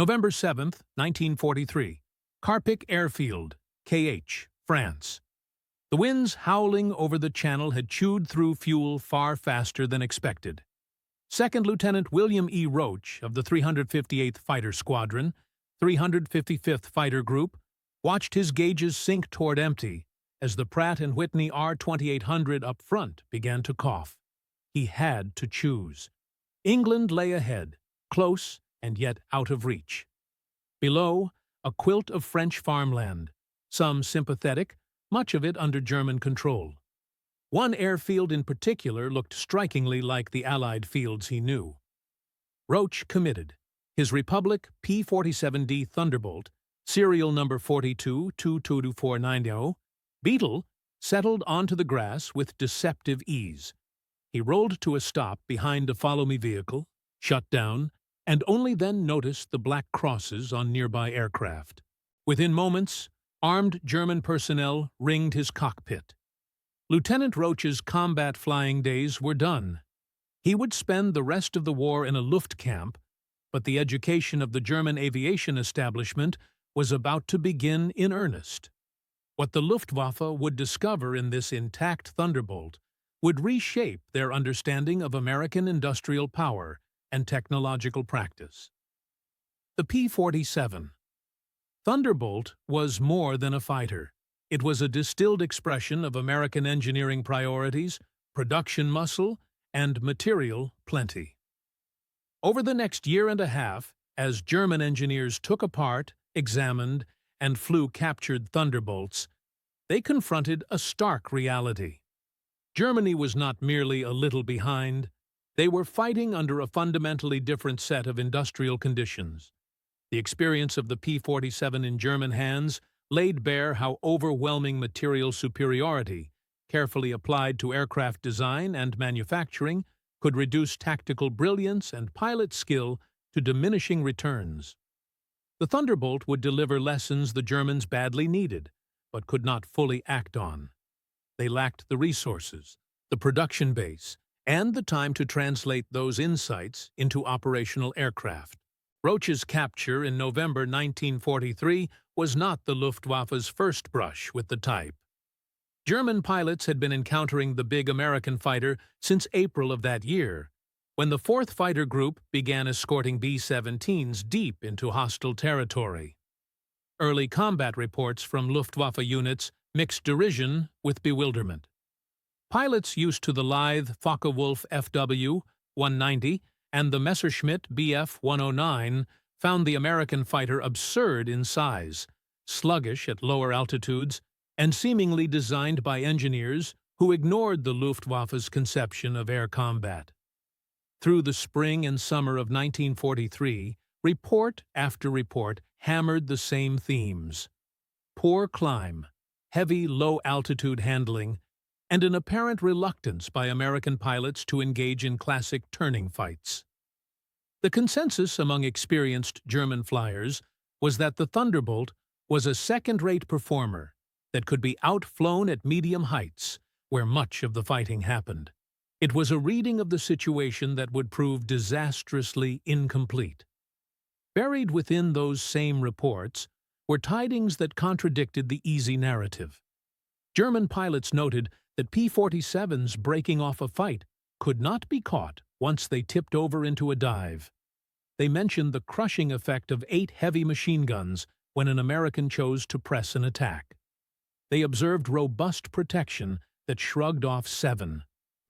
November 7, 1943. Karpik Airfield, KH, France. The winds howling over the channel had chewed through fuel far faster than expected. Second Lieutenant William E. Roach of the 358th Fighter Squadron, 355th Fighter Group, watched his gauges sink toward empty as the Pratt Whitney R 2800 up front began to cough. He had to choose. England lay ahead, close and yet out of reach. Below, a quilt of French farmland, some sympathetic, much of it under German control. One airfield in particular looked strikingly like the Allied fields he knew. Roach committed. His Republic P-47D Thunderbolt, serial number 42-22490, Beetle, settled onto the grass with deceptive ease. He rolled to a stop behind a follow-me vehicle, shut down, and only then noticed the black crosses on nearby aircraft. Within moments, armed German personnel ringed his cockpit. Lieutenant Roach's combat flying days were done. He would spend the rest of the war in a Luftcamp, but the education of the German aviation establishment was about to begin in earnest. What the Luftwaffe would discover in this intact Thunderbolt would reshape their understanding of American industrial power and technological practice. The P-47. Thunderbolt was more than a fighter. It was a distilled expression of American engineering priorities, production muscle, and material plenty. Over the next year and a half, as German engineers took apart, examined, and flew captured Thunderbolts, they confronted a stark reality. Germany was not merely a little behind. They were fighting under a fundamentally different set of industrial conditions. The experience of the P-47 in German hands laid bare how overwhelming material superiority, carefully applied to aircraft design and manufacturing, could reduce tactical brilliance and pilot skill to diminishing returns. The Thunderbolt would deliver lessons the Germans badly needed, but could not fully act on. They lacked the resources, the production base, and the time to translate those insights into operational aircraft. Roach's capture in November 1943 was not the Luftwaffe's first brush with the type. German pilots had been encountering the big American fighter since April of that year, when the 4th Fighter Group began escorting B-17s deep into hostile territory. Early combat reports from Luftwaffe units mixed derision with bewilderment. Pilots used to the lithe Focke-Wulf FW-190 and the Messerschmitt Bf-109 found the American fighter absurd in size, sluggish at lower altitudes, and seemingly designed by engineers who ignored the Luftwaffe's conception of air combat. Through the spring and summer of 1943, report after report hammered the same themes: poor climb, heavy low-altitude handling, and an apparent reluctance by American pilots to engage in classic turning fights. The consensus among experienced German flyers was that the Thunderbolt was a second-rate performer that could be outflown at medium heights, where much of the fighting happened. It was a reading of the situation that would prove disastrously incomplete. Buried within those same reports were tidings that contradicted the easy narrative. German pilots noted that P-47s breaking off a fight could not be caught once they tipped over into a dive. They mentioned the crushing effect of 8 heavy machine guns when an American chose to press an attack. They observed robust protection that shrugged off 7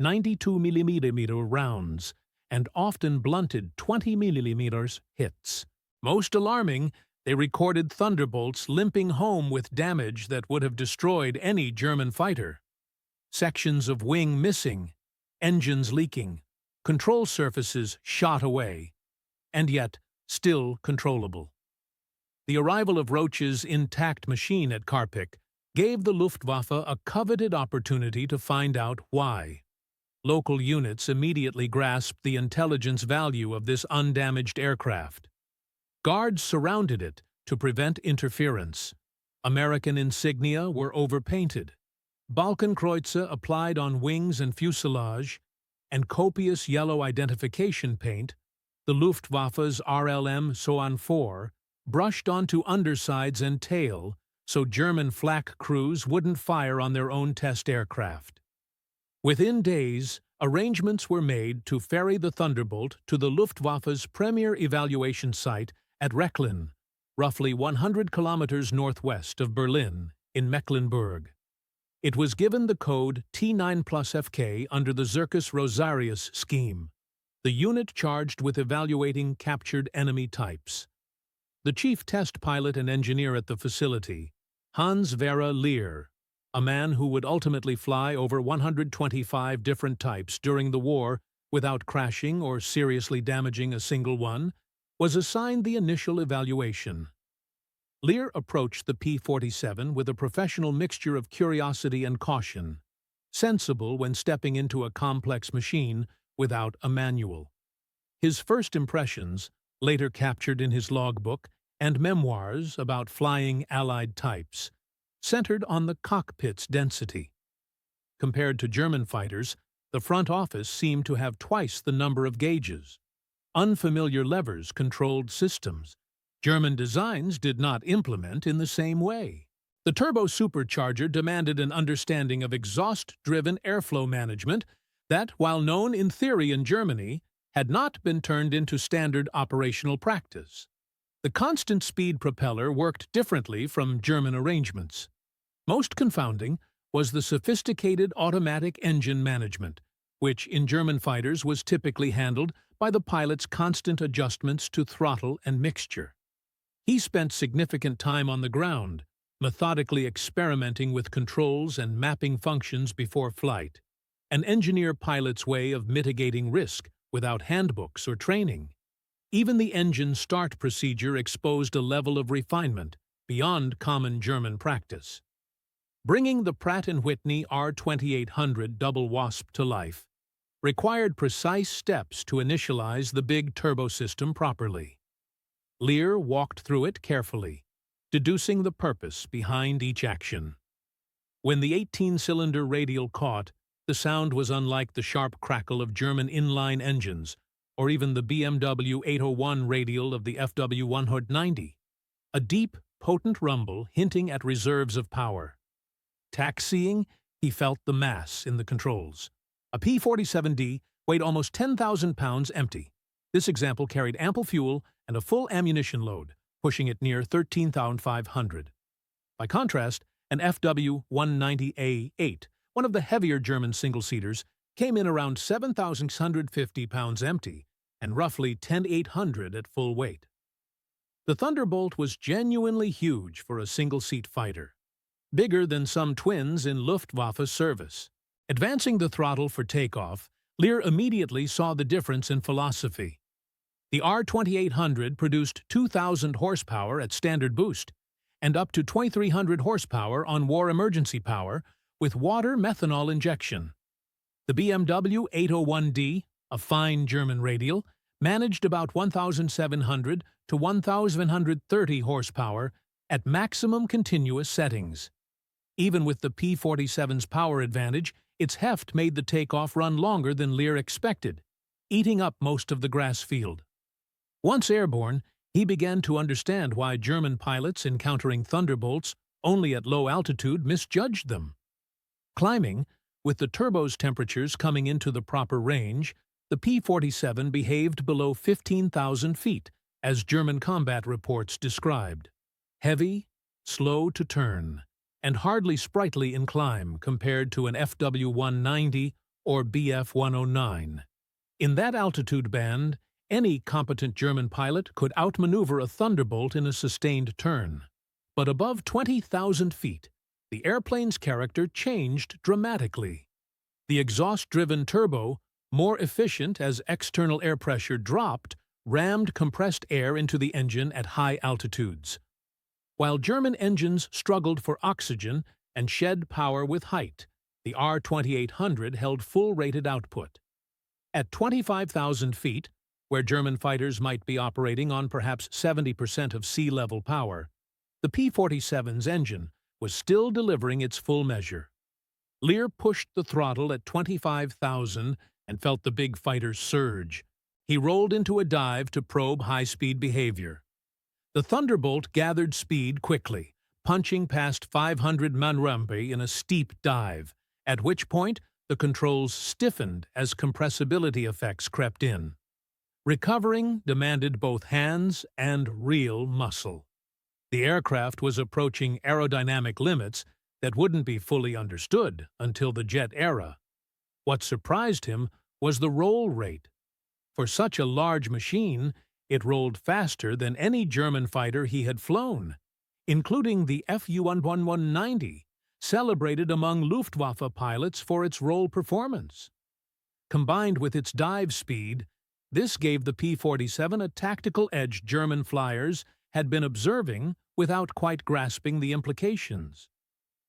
92mm rounds and often blunted 20mm hits. Most alarming, they recorded Thunderbolts limping home with damage that would have destroyed any German fighter. Sections of wing missing, engines leaking, control surfaces shot away, and yet still controllable. The arrival of Roach's intact machine at Karpik gave the Luftwaffe a coveted opportunity to find out why. Local units immediately grasped the intelligence value of this undamaged aircraft. Guards surrounded it to prevent interference. American insignia were overpainted, Balkenkreuze applied on wings and fuselage, and copious yellow identification paint The Luftwaffe's RLM Soan 4 brushed onto undersides and tail so German flak crews wouldn't fire on their own test aircraft. Within days, arrangements were made to ferry the Thunderbolt to the Luftwaffe's premier evaluation site at Rechlin, roughly 100 kilometers northwest of Berlin, in Mecklenburg. It was given the code T9+FK under the Circus Rosarius scheme, the unit charged with evaluating captured enemy types. The chief test pilot and engineer at the facility, Hans Vera Lehr, a man who would ultimately fly over 125 different types during the war without crashing or seriously damaging a single one, was assigned the initial evaluation. Lehr approached the P-47 with a professional mixture of curiosity and caution, sensible when stepping into a complex machine without a manual. His first impressions, later captured in his logbook and memoirs about flying Allied types, centered on the cockpit's density. Compared to German fighters, the front office seemed to have twice the number of gauges. Unfamiliar levers controlled systems German designs did not implement in the same way. The turbo supercharger demanded an understanding of exhaust-driven airflow management that, while known in theory in Germany, had not been turned into standard operational practice. The constant-speed propeller worked differently from German arrangements. Most confounding was the sophisticated automatic engine management, which in German fighters was typically handled by the pilot's constant adjustments to throttle and mixture. He spent significant time on the ground, methodically experimenting with controls and mapping functions before flight, an engineer-pilot's way of mitigating risk without handbooks or training. Even the engine start procedure exposed a level of refinement beyond common German practice. Bringing the Pratt Whitney R2800 double wasp to life required precise steps to initialize the big turbo system properly. Lehr walked through it carefully, deducing the purpose behind each action. When the 18-cylinder radial caught, the sound was unlike the sharp crackle of German inline engines, or even the BMW 801 radial of the FW190. A deep, potent rumble hinting at reserves of power. Taxiing, he felt the mass in the controls. A P-47D weighed almost 10,000 pounds empty. This example carried ample fuel and a full ammunition load, pushing it near 13,500. By contrast, an FW190A8, one of the heavier German single-seaters, came in around 7,650 pounds empty and roughly 10,800 at full weight. The Thunderbolt was genuinely huge for a single-seat fighter, bigger than some twins in Luftwaffe service. Advancing the throttle for takeoff, Lehr immediately saw the difference in philosophy. The R2800 produced 2,000 horsepower at standard boost and up to 2,300 horsepower on war emergency power with water methanol injection. The BMW 801D, a fine German radial, managed about 1,700 to 1,130 horsepower at maximum continuous settings. Even with the P-47's power advantage, its heft made the takeoff run longer than Lehr expected, eating up most of the grass field. Once airborne, he began to understand why German pilots encountering Thunderbolts only at low altitude misjudged them. Climbing, with the turbo's temperatures coming into the proper range, the P-47 behaved below 15,000 feet, as German combat reports described. Heavy, slow to turn, and hardly sprightly in climb compared to an FW-190 or Bf-109. In that altitude band, any competent German pilot could outmaneuver a Thunderbolt in a sustained turn. But above 20,000 feet, the airplane's character changed dramatically. The exhaust-driven turbo, more efficient as external air pressure dropped, rammed compressed air into the engine at high altitudes. While German engines struggled for oxygen and shed power with height, the R2800 held full rated output. At 25,000 feet, where German fighters might be operating on perhaps 70% of sea-level power, the P-47's engine was still delivering its full measure. Lehr pushed the throttle at 25,000 and felt the big fighter surge. he rolled into a dive to probe high-speed behavior. The Thunderbolt gathered speed quickly, punching past 500 manrampi in a steep dive, at which point the controls stiffened as compressibility effects crept in. Recovering demanded both hands and real muscle. The aircraft was approaching aerodynamic limits that wouldn't be fully understood until the jet era. What surprised him was the roll rate. For such a large machine, it rolled faster than any German fighter he had flown, including the Fu-1190, celebrated among Luftwaffe pilots for its roll performance. Combined with its dive speed, this gave the P-47 a tactical edge German flyers had been observing without quite grasping the implications.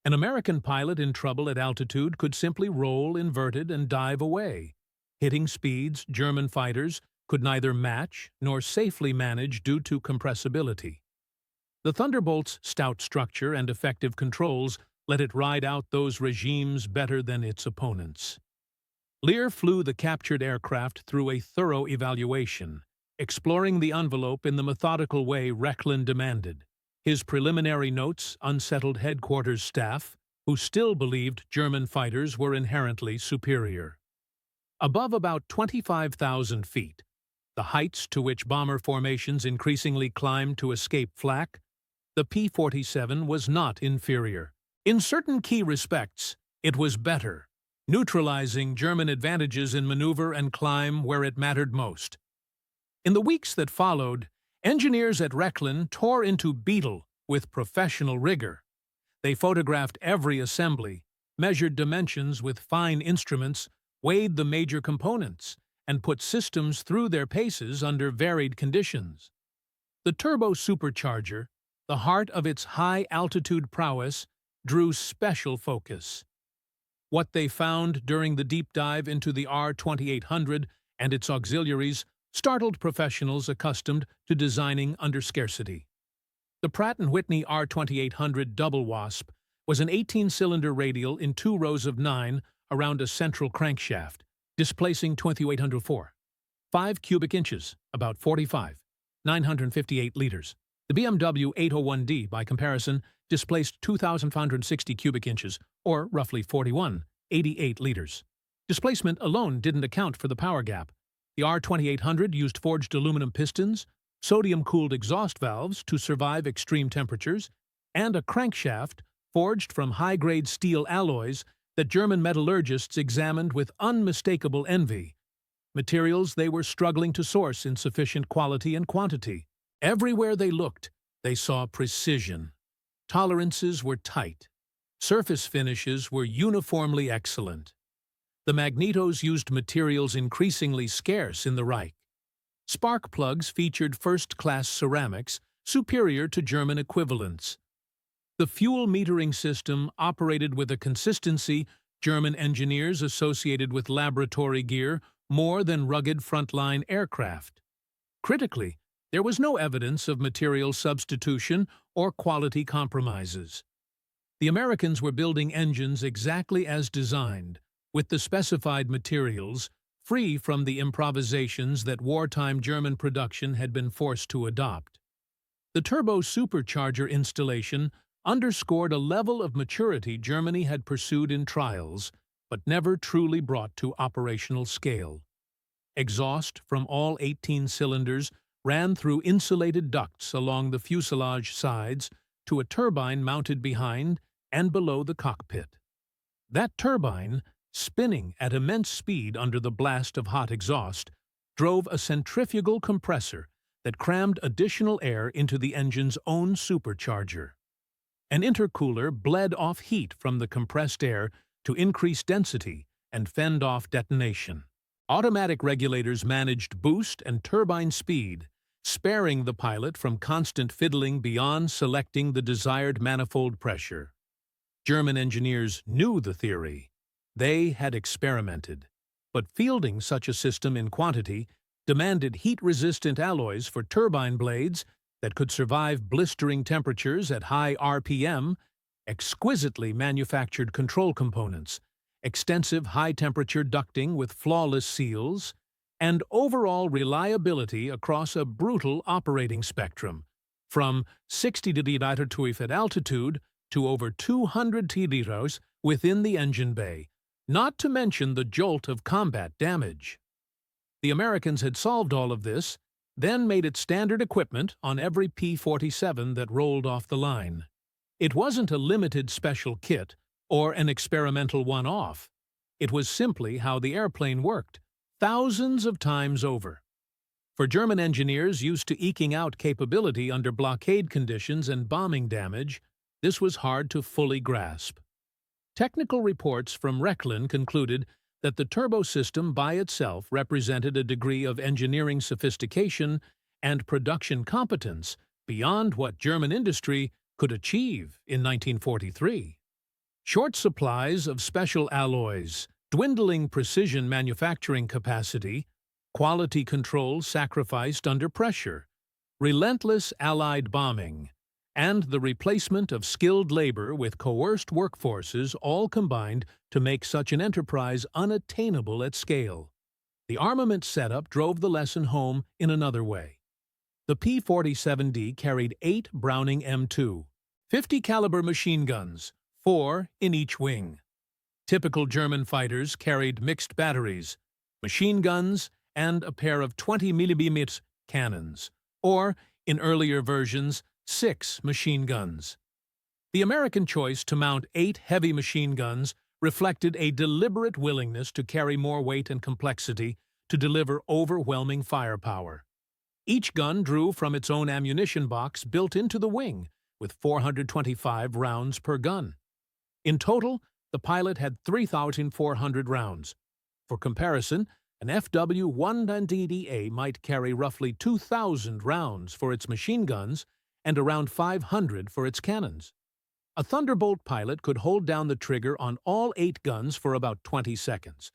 An American pilot in trouble at altitude could simply roll inverted and dive away, hitting speeds German fighters could neither match nor safely manage due to compressibility. The Thunderbolt's stout structure and effective controls let it ride out those regimes better than its opponents. Lear flew the captured aircraft through a thorough evaluation, exploring the envelope in the methodical way Rechlin demanded. His preliminary notes unsettled headquarters staff, who still believed German fighters were inherently superior. Above about 25,000 feet, the heights to which bomber formations increasingly climbed to escape flak, the P-47 was not inferior. In certain key respects, it was better, neutralizing German advantages in maneuver and climb where it mattered most. In the weeks that followed, engineers at Rechlin tore into Beetle with professional rigor. They photographed every assembly, measured dimensions with fine instruments, weighed the major components, and put systems through their paces under varied conditions. The turbo supercharger, the heart of its high-altitude prowess, drew special focus. What they found during the deep dive into the R-2800 and its auxiliaries startled professionals accustomed to designing under scarcity. The Pratt Whitney R-2800 Double Wasp was an 18-cylinder radial in 2 rows of 9 around a central crankshaft, displacing 2,804. 5 cubic inches, about 958 liters. The BMW 801D, by comparison, displaced 2,560 cubic inches, or roughly 88 liters. Displacement alone didn't account for the power gap. The R-2800 used forged aluminum pistons, sodium-cooled exhaust valves to survive extreme temperatures, and a crankshaft forged from high-grade steel alloys that German metallurgists examined with unmistakable envy, materials they were struggling to source in sufficient quality and quantity. Everywhere they looked, they saw precision. Tolerances were tight. Surface finishes were uniformly excellent. The magnetos used materials increasingly scarce in the Reich. Spark plugs featured first-class ceramics, superior to German equivalents. The fuel metering system operated with a consistency German engineers associated with laboratory gear more than rugged frontline aircraft. Critically, there was no evidence of material substitution or quality compromises. The Americans were building engines exactly as designed, with the specified materials, free from the improvisations that wartime German production had been forced to adopt. The turbo supercharger installation underscored a level of maturity Germany had pursued in trials, but never truly brought to operational scale. Exhaust from all 18 cylinders ran through insulated ducts along the fuselage sides to a turbine mounted behind and below the cockpit. That turbine, spinning at immense speed under the blast of hot exhaust, drove a centrifugal compressor that crammed additional air into the engine's own supercharger. An intercooler bled off heat from the compressed air to increase density and fend off detonation. Automatic regulators managed boost and turbine speed, sparing the pilot from constant fiddling beyond selecting the desired manifold pressure. German engineers knew the theory. They had experimented. But fielding such a system in quantity demanded heat-resistant alloys for turbine blades that could survive blistering temperatures at high RPM, exquisitely manufactured control components, extensive high-temperature ducting with flawless seals, and overall reliability across a brutal operating spectrum, from 60 km at altitude to over 200 km within the engine bay, not to mention the jolt of combat damage. The Americans had solved all of this, then made it standard equipment on every P-47 that rolled off the line. It wasn't a limited special kit or an experimental one-off. It was simply how the airplane worked, thousands of times over. For German engineers used to eking out capability under blockade conditions and bombing damage, this was hard to fully grasp. Technical reports from Rechlin concluded that the turbo system by itself represented a degree of engineering sophistication and production competence beyond what German industry could achieve in 1943. Short supplies of special alloys, dwindling precision manufacturing capacity, quality control sacrificed under pressure, relentless Allied bombing, and the replacement of skilled labor with coerced workforces all combined to make such an enterprise unattainable at scale. The armament setup drove the lesson home in another way. The P-47D carried 8 Browning M2, 50-caliber machine guns, 4 in each wing. Typical German fighters carried mixed batteries, machine guns, and a pair of 20mm cannons, or, in earlier versions, 6 machine guns. The American choice to mount 8 heavy machine guns reflected a deliberate willingness to carry more weight and complexity to deliver overwhelming firepower. Each gun drew from its own ammunition box built into the wing, with 425 rounds per gun. In total, the pilot had 3,400 rounds. For comparison, an FW-190A might carry roughly 2,000 rounds for its machine guns and around 500 for its cannons. A Thunderbolt pilot could hold down the trigger on all 8 guns for about 20 seconds,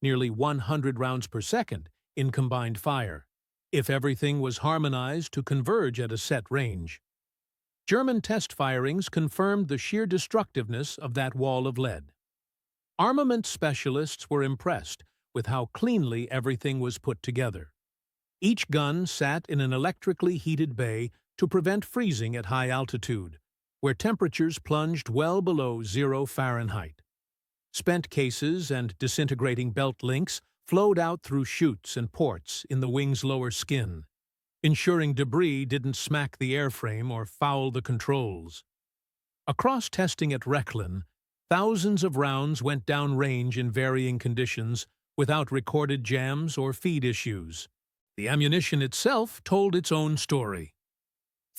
nearly 100 rounds per second in combined fire, if everything was harmonized to converge at a set range. German test firings confirmed the sheer destructiveness of that wall of lead. Armament specialists were impressed with how cleanly everything was put together. Each gun sat in an electrically heated bay to prevent freezing at high altitude, where temperatures plunged well below 0 Fahrenheit. Spent cases and disintegrating belt links flowed out through chutes and ports in the wing's lower skin, ensuring debris didn't smack the airframe or foul the controls. Across testing at Rechlin, thousands of rounds went downrange in varying conditions without recorded jams or feed issues. The ammunition itself told its own story.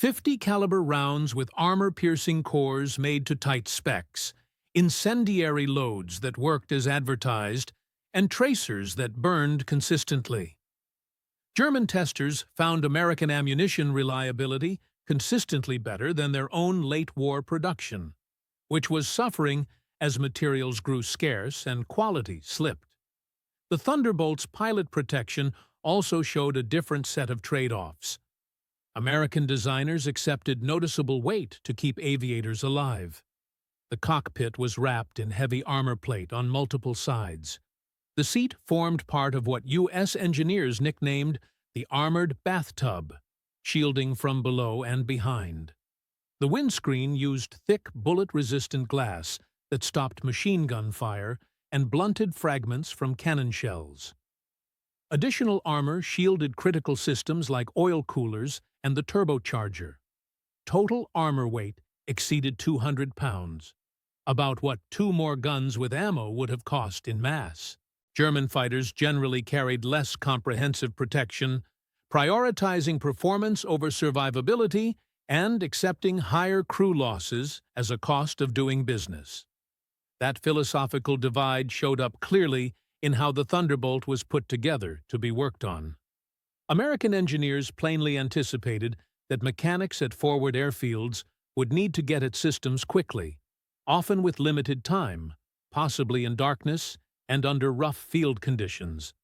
50-caliber rounds with armor-piercing cores made to tight specs, incendiary loads that worked as advertised, and tracers that burned consistently. German testers found American ammunition reliability consistently better than their own late-war production, which was suffering as materials grew scarce and quality slipped. The Thunderbolt's pilot protection also showed a different set of trade-offs. American designers accepted noticeable weight to keep aviators alive. The cockpit was wrapped in heavy armor plate on multiple sides. The seat formed part of what U.S. engineers nicknamed the armored bathtub, shielding from below and behind. The windscreen used thick, bullet-resistant glass that stopped machine gun fire and blunted fragments from cannon shells. Additional armor shielded critical systems like oil coolers and the turbocharger. Total armor weight exceeded 200 pounds, about what 2 more guns with ammo would have cost in mass. German fighters generally carried less comprehensive protection, prioritizing performance over survivability and accepting higher crew losses as a cost of doing business. That philosophical divide showed up clearly in how the Thunderbolt was put together to be worked on. American engineers plainly anticipated that mechanics at forward airfields would need to get at systems quickly, often with limited time, possibly in darkness and under rough field conditions.